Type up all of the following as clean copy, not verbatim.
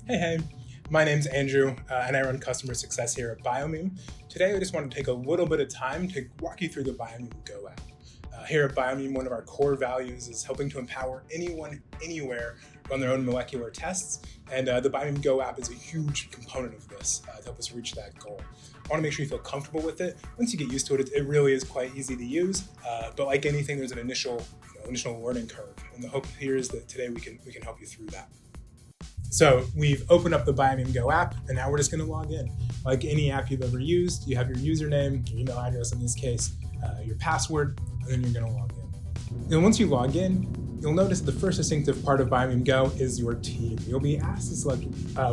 Hey, my name's Andrew, and I run customer success here at Biomeme. Today, I just want to take a little bit of time to walk you through the Biomeme Go app. Here at Biomeme, one of our core values is helping to empower anyone, anywhere, run their own molecular tests, and the Biomeme Go app is a huge component of this to help us reach that goal. I want to make sure you feel comfortable with it. Once you get used to it, it really is quite easy to use, but like anything, there's an initial learning curve, and the hope here is that today we can help you through that. So we've opened up the Biomeme Go app, and now we're just going to log in. Like any app you've ever used, you have your username, your email address in this case, your password, and then you're going to log in. And once you log in, you'll notice the first distinctive part of Biomeme Go is your team. You'll be asked to select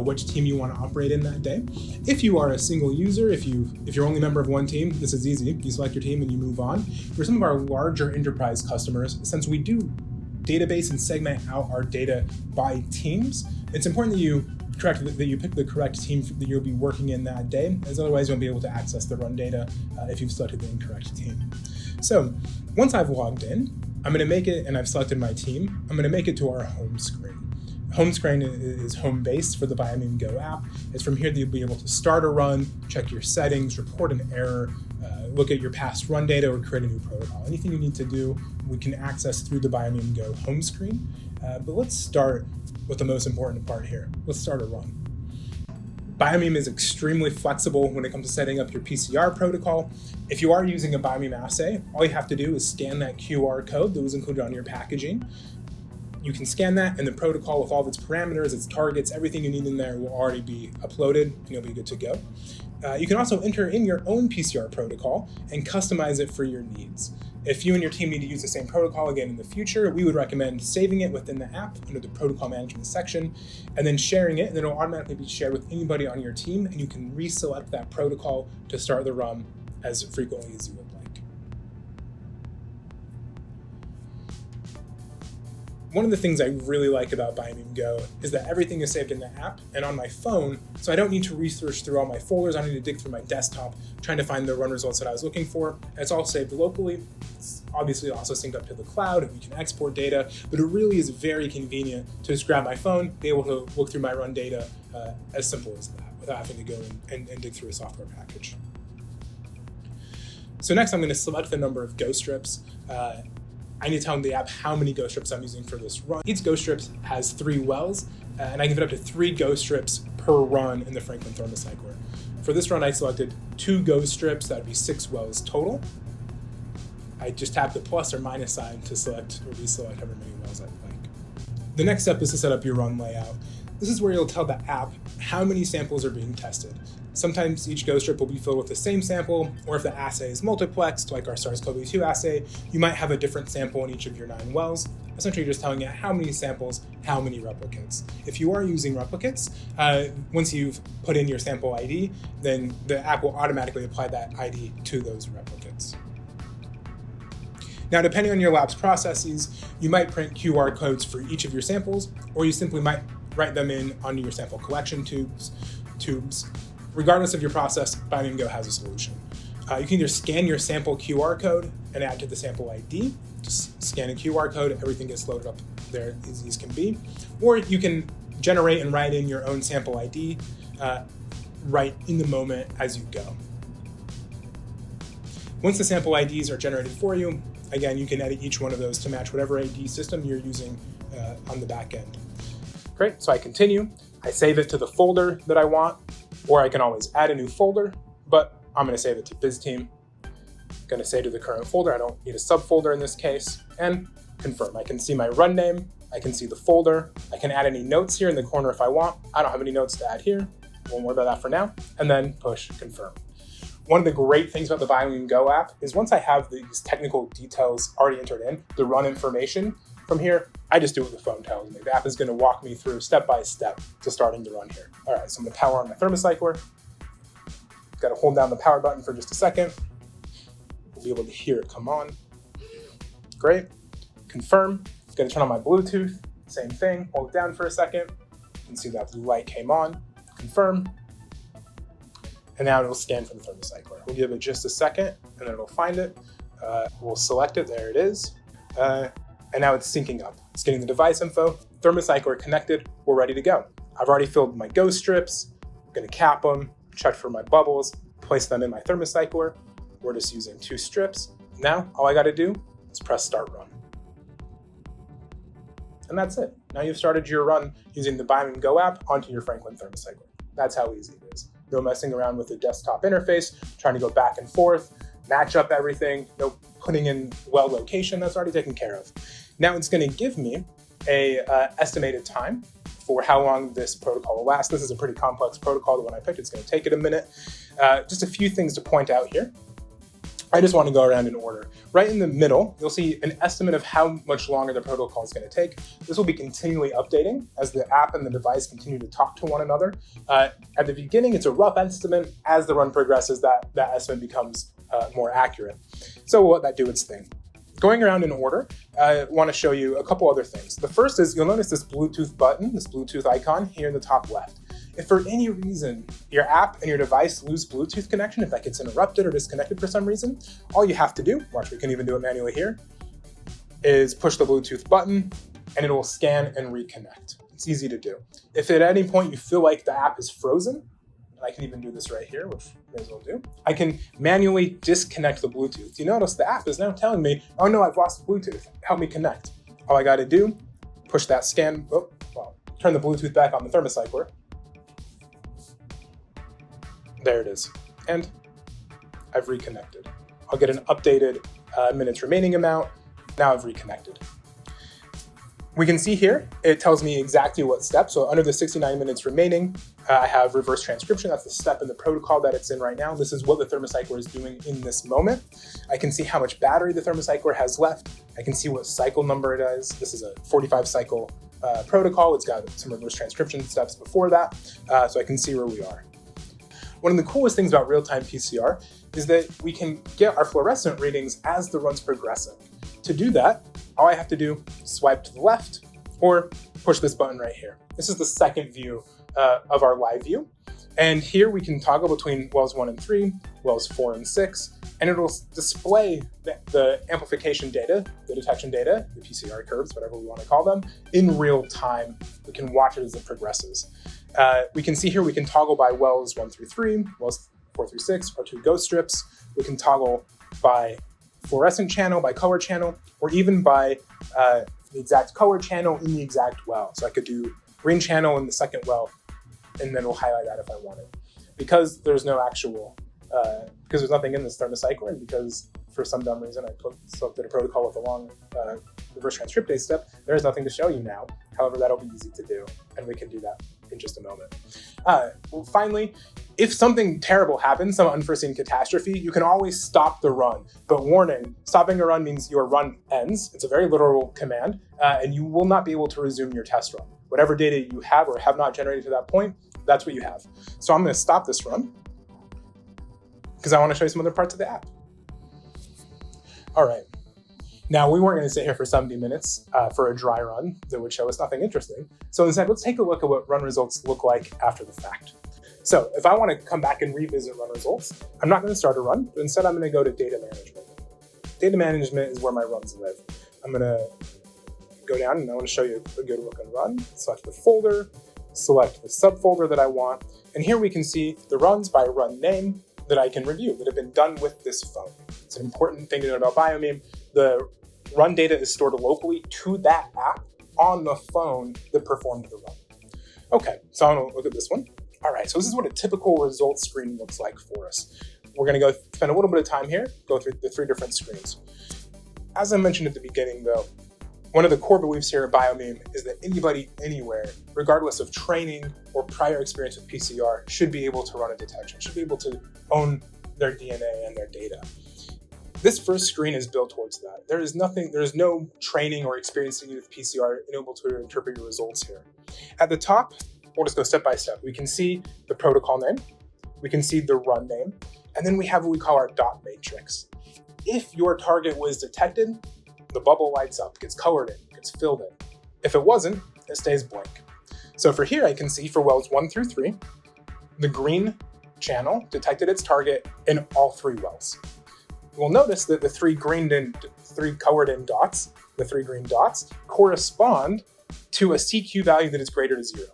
which team you want to operate in that day. If you are a single user, if you're only a member of one team, this is easy. You select your team and you move on. For some of our larger enterprise customers, since we do database and segment out our data by teams, it's important that you pick the correct team that you'll be working in that day, as otherwise you won't be able to access the run data if you've selected the incorrect team. So once I've logged in, I'm going to make it, and I've selected my team, I'm going to make it to our home screen. Home screen is home base for the Biomeme Go app. It's from here that you'll be able to start a run, check your settings, report an error, look at your past run data, or create a new protocol. Anything you need to do, we can access through the Biomeme Go home screen. But let's start with the most important part here. Let's start a run. Biomeme is extremely flexible when it comes to setting up your PCR protocol. If you are using a Biomeme assay, all you have to do is scan that QR code that was included on your packaging. You can scan that, and the protocol with all of its parameters, its targets, everything you need in there will already be uploaded, and you'll be good to go. You can also enter in your own PCR protocol and customize it for your needs. If you and your team need to use the same protocol again in the future, we would recommend saving it within the app under the protocol management section, and then sharing it, and then it'll automatically be shared with anybody on your team, and you can reselect that protocol to start the run as frequently as you would like. One of the things I really like about Biomeme Go is that everything is saved in the app and on my phone, so I don't need to research through all my folders. I don't need to dig through my desktop trying to find the run results that I was looking for. It's all saved locally. It's obviously also synced up to the cloud, and we can export data, but it really is very convenient to just grab my phone, be able to look through my run data as simple as that, without having to go and dig through a software package. So next, I'm going to select the number of Go strips. I need to tell the app how many Go strips I'm using for this run. Each Go strip has 3 wells, and I give it up to 3 Go strips per run in the Franklin thermocycler. For this run, I selected 2 Go strips, that would be 6 wells total. I just tap the plus or minus sign to select or deselect however many wells I'd like. The next step is to set up your run layout. This is where you'll tell the app how many samples are being tested. Sometimes each Go strip will be filled with the same sample, or if the assay is multiplexed, like our SARS-CoV-2 assay, you might have a different sample in each of your 9 wells. Essentially, you're just telling it how many samples, how many replicates. If you are using replicates, once you've put in your sample ID, then the app will automatically apply that ID to those replicates. Now, depending on your lab's processes, you might print QR codes for each of your samples, or you simply might write them in onto your sample collection tubes. Regardless of your process, Biomeme Go has a solution. You can either scan your sample QR code and add to the sample ID. Just scan a QR code, everything gets loaded up there as easy as can be. Or you can generate and write in your own sample ID right in the moment as you go. Once the sample IDs are generated for you, again, you can edit each one of those to match whatever ID system you're using on the back end. Great, so I continue. I save it to the folder that I want, or I can always add a new folder, but I'm going to save it to BizTeam. I'm going to save to the current folder. I don't need a subfolder in this case, and confirm. I can see my run name. I can see the folder. I can add any notes here in the corner if I want. I don't have any notes to add here. Won't worry about that for now. And then push confirm. One of the great things about the Biomeme Go app is once I have these technical details already entered in, the run information, from here, I just do what the phone tells me. The app is going to walk me through step by step to starting the run here. All right, so I'm going to power on my thermocycler. Got to hold down the power button for just a second. We'll be able to hear it come on. Great. Confirm. Got to turn on my Bluetooth. Same thing. Hold it down for a second. You can see that blue light came on. Confirm. And now it'll scan for the thermocycler. We'll give it just a second, and then it'll find it. We'll select it. There it is. And now it's syncing up. It's getting the device info, thermocycler connected, we're ready to go. I've already filled my Go strips, I'm gonna cap them, check for my bubbles, place them in my thermocycler. We're just using 2 strips. Now, all I gotta do is press start run. And that's it. Now you've started your run using the Biomeme Go app onto your Franklin thermocycler. That's how easy it is. No messing around with the desktop interface, trying to go back and forth, match up everything, no putting in well location, that's already taken care of. Now it's gonna give me a estimated time for how long this protocol will last. This is a pretty complex protocol. The one I picked, it's gonna take it a minute. Just a few things to point out here. I just want to go around in order. Right in the middle, you'll see an estimate of how much longer the protocol is going to take. This will be continually updating as the app and the device continue to talk to one another. At the beginning, it's a rough estimate. As the run progresses, that estimate becomes more accurate. So we'll let that do its thing. Going around in order, I want to show you a couple other things. The first is you'll notice this Bluetooth button, this Bluetooth icon here in the top left. If for any reason your app and your device lose Bluetooth connection, if that gets interrupted or disconnected for some reason, all you have to do, watch, we can even do it manually here, is push the Bluetooth button and it will scan and reconnect. It's easy to do. If at any point you feel like the app is frozen, and I can even do this right here, which I may as well do, I can manually disconnect the Bluetooth. You notice the app is now telling me, oh no, I've lost Bluetooth, help me connect. All I gotta do, push that scan, turn the Bluetooth back on the thermocycler. There it is, and I've reconnected. I'll get an updated minutes remaining amount. Now I've reconnected. We can see here, it tells me exactly what step. So under the 69 minutes remaining, I have reverse transcription. That's the step in the protocol that it's in right now. This is what the thermocycler is doing in this moment. I can see how much battery the thermocycler has left. I can see what cycle number it is. This is a 45 cycle protocol. It's got some reverse transcription steps before that. So I can see where we are. One of the coolest things about real-time PCR is that we can get our fluorescent readings as the run's progressing. To do that, all I have to do is swipe to the left or push this button right here. This is the second view of our live view. And here we can toggle between wells 1 and 3, wells 4 and 6, and it'll display the amplification data, the detection data, the PCR curves, whatever we want to call them, in real time. We can watch it as it progresses. We can see here we can toggle by wells 1 through 3, wells 4 through 6, our 2 Go strips. We can toggle by fluorescent channel, by color channel, or even by the exact color channel in the exact well. So I could do green channel in the second well, and then we'll highlight that if I wanted. Because there's no actual, because there's nothing in this thermocycler, and because for some dumb reason I selected a protocol with a long reverse transcriptase step, there's nothing to show you now. However, that'll be easy to do, and we can do that in just a moment. Well, finally, if something terrible happens, some unforeseen catastrophe, you can always stop the run. But warning, stopping a run means your run ends. It's a very literal command, and you will not be able to resume your test run. Whatever data you have or have not generated to that point, that's what you have. So I'm gonna stop this run because I wanna show you some other parts of the app. All right. Now, we weren't going to sit here for 70 minutes for a dry run that would show us nothing interesting. So instead, let's take a look at what run results look like after the fact. So if I want to come back and revisit run results, I'm not going to start a run, but instead I'm going to go to data management. Data management is where my runs live. I'm going to go down and I want to show you a good look and run. Select the folder, select the subfolder that I want. And here we can see the runs by run name that I can review that have been done with this phone. It's an important thing to know about Biomeme. The run data is stored locally to that app on the phone that performed the run. Okay, so I'm gonna look at this one. All right, so this is what a typical results screen looks like for us. We're gonna go spend a little bit of time here, go through the 3 different screens. As I mentioned at the beginning though, one of the core beliefs here at Biomeme is that anybody, anywhere, regardless of training or prior experience with PCR, should be able to run a detection, should be able to own their DNA and their data. This first screen is built towards that. There is no training or experience needed with PCR in able to interpret your results here. At the top, we'll just go step by step. We can see the protocol name, we can see the run name, and then we have what we call our dot matrix. If your target was detected, the bubble lights up, gets colored in, gets filled in. If it wasn't, it stays blank. So for here, I can see for wells 1 through 3, the green channel detected its target in all 3 wells. We'll notice that the 3 colored in dots the 3 green dots, correspond to a CQ value that is greater to 0.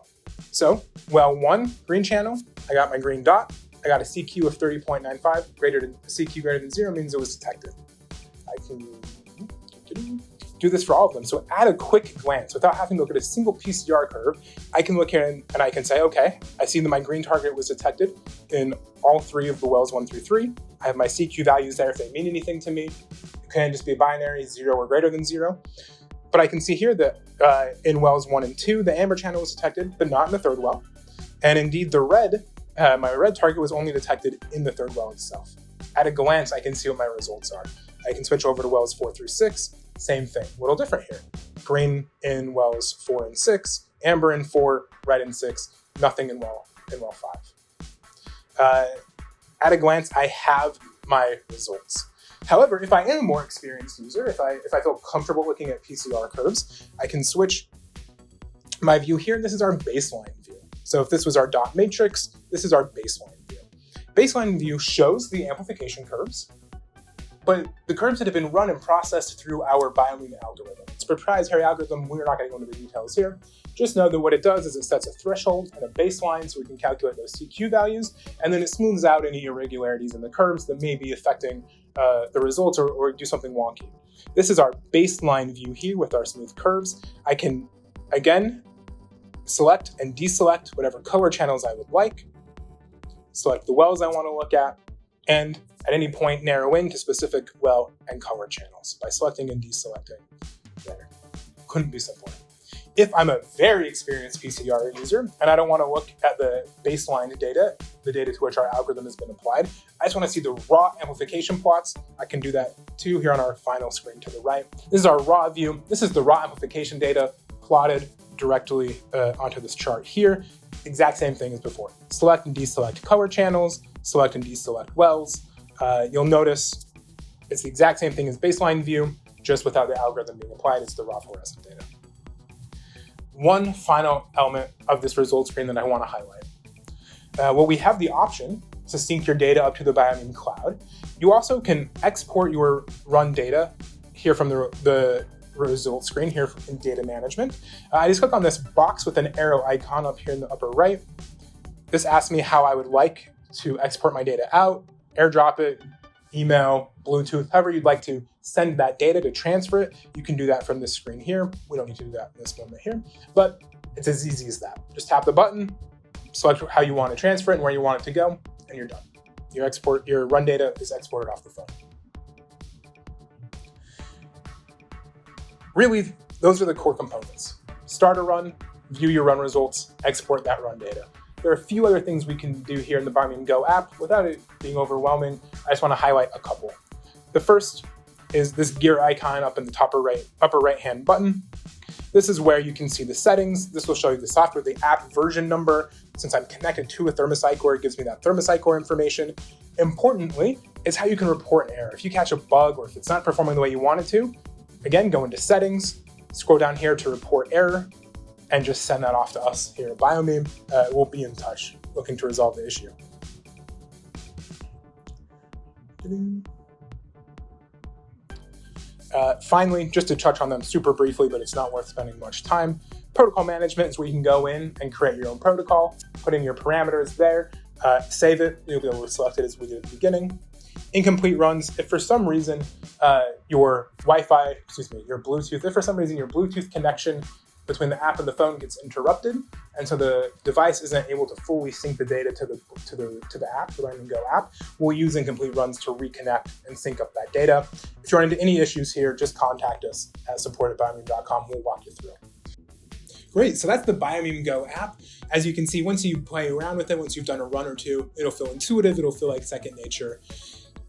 So, well 1, green channel, I got my green dot, I got a CQ of 30.95, CQ greater than 0 means it was detected. I can do this for all of them. So at a quick glance, without having to look at a single PCR curve, I can look here and I can say, okay, I see that my green target was detected in all 3 of the wells 1 through 3. I have my CQ values there if they mean anything to me. It can just be a binary, 0 or greater than 0. But I can see here that in wells 1 and 2, the amber channel was detected, but not in the 3rd well. And indeed, the red, my red target was only detected in the 3rd well itself. At a glance, I can see what my results are. I can switch over to wells 4 through 6. Same thing. A little different here. Green in wells 4 and 6, amber in 4, red in 6, nothing in well 5. At a glance, I have my results. However, if I am a more experienced user, if I feel comfortable looking at PCR curves, I can switch my view here. This is our baseline view. So if this was our dot matrix, this is our baseline view. Baseline view shows the amplification curves, but the curves that have been run and processed through our Biomeme algorithm. It's a proprietary algorithm. We're not going to go into the details here. Just know that what it does is it sets a threshold and a baseline so we can calculate those CQ values, and then it smooths out any irregularities in the curves that may be affecting the results or do something wonky. This is our baseline view here with our smooth curves. I can, again, select and deselect whatever color channels I would like, select the wells I want to look at, and at any point narrow in to specific well and color channels by selecting and deselecting there. Couldn't be simpler. If I'm a very experienced PCR user and I don't want to look at the baseline data, the data to which our algorithm has been applied, I just want to see the raw amplification plots. I can do that too here on our final screen to the right. This is our raw view. This is the raw amplification data plotted directly onto this chart here. Exact same thing as before. Select and deselect color channels, select and deselect wells. You'll notice it's the exact same thing as baseline view, just without the algorithm being applied. It's the raw fluorescent data. One final element of this result screen that I want to highlight. Well, we have the option to sync your data up to the Biomeme cloud. You also can export your run data here from the result screen here in data management. I just click on this box with an arrow icon up here in the upper right. This asks me how I would like to export my data out, airdrop it, email, Bluetooth, however you'd like to send that data to transfer it. You can do that from this screen here. We don't need to do that in this moment here, but it's as easy as that. Just tap the button, select how you want to transfer it and where you want it to go, and you're done. Your run data is exported off the phone. Really, those are the core components. Start a run, view your run results, export that run data. There are a few other things we can do here in the Biomeme Go app without it being overwhelming. I just want to highlight a couple. The first is this gear icon up in the upper right-hand button. This is where you can see the settings. This will show you the software, the app version number. Since I'm connected to a thermocycler, it gives me that thermocycler information. Importantly, it's how you can report an error. If you catch a bug or if it's not performing the way you want it to, again, go into settings, scroll down here to report error, and just send that off to us here at Biomeme. We'll be in touch looking to resolve the issue. Finally, just to touch on them super briefly, but it's not worth spending much time. Protocol management is where you can go in and create your own protocol, put in your parameters there, save it. You'll be able to select it as we did at the beginning. Incomplete runs, if for some reason your Bluetooth, if for some reason your Bluetooth connection between the app and the phone gets interrupted, and so the device isn't able to fully sync the data to the app, the Biomeme Go app, we'll use incomplete runs to reconnect and sync up that data. If you run into any issues here, just contact us at support@biomeme.com. We'll walk you through. Great, so that's the Biomeme Go app. As you can see, once you play around with it, once you've done a run or two, it'll feel intuitive, it'll feel like second nature.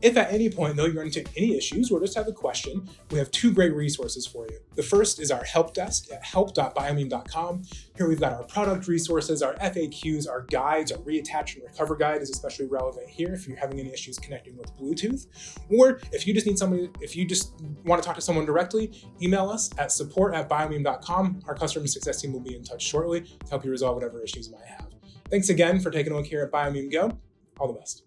If at any point, though, you run into any issues or just have a question, we have two great resources for you. The first is our help desk at help.biomeme.com. Here we've got our product resources, our FAQs, our guides, our reattach and recover guide is especially relevant here if you're having any issues connecting with Bluetooth. Or if you just want to talk to someone directly, email us at support@biomeme.com. Our customer success team will be in touch shortly to help you resolve whatever issues you might have. Thanks again for taking a look here at Biomeme Go. All the best.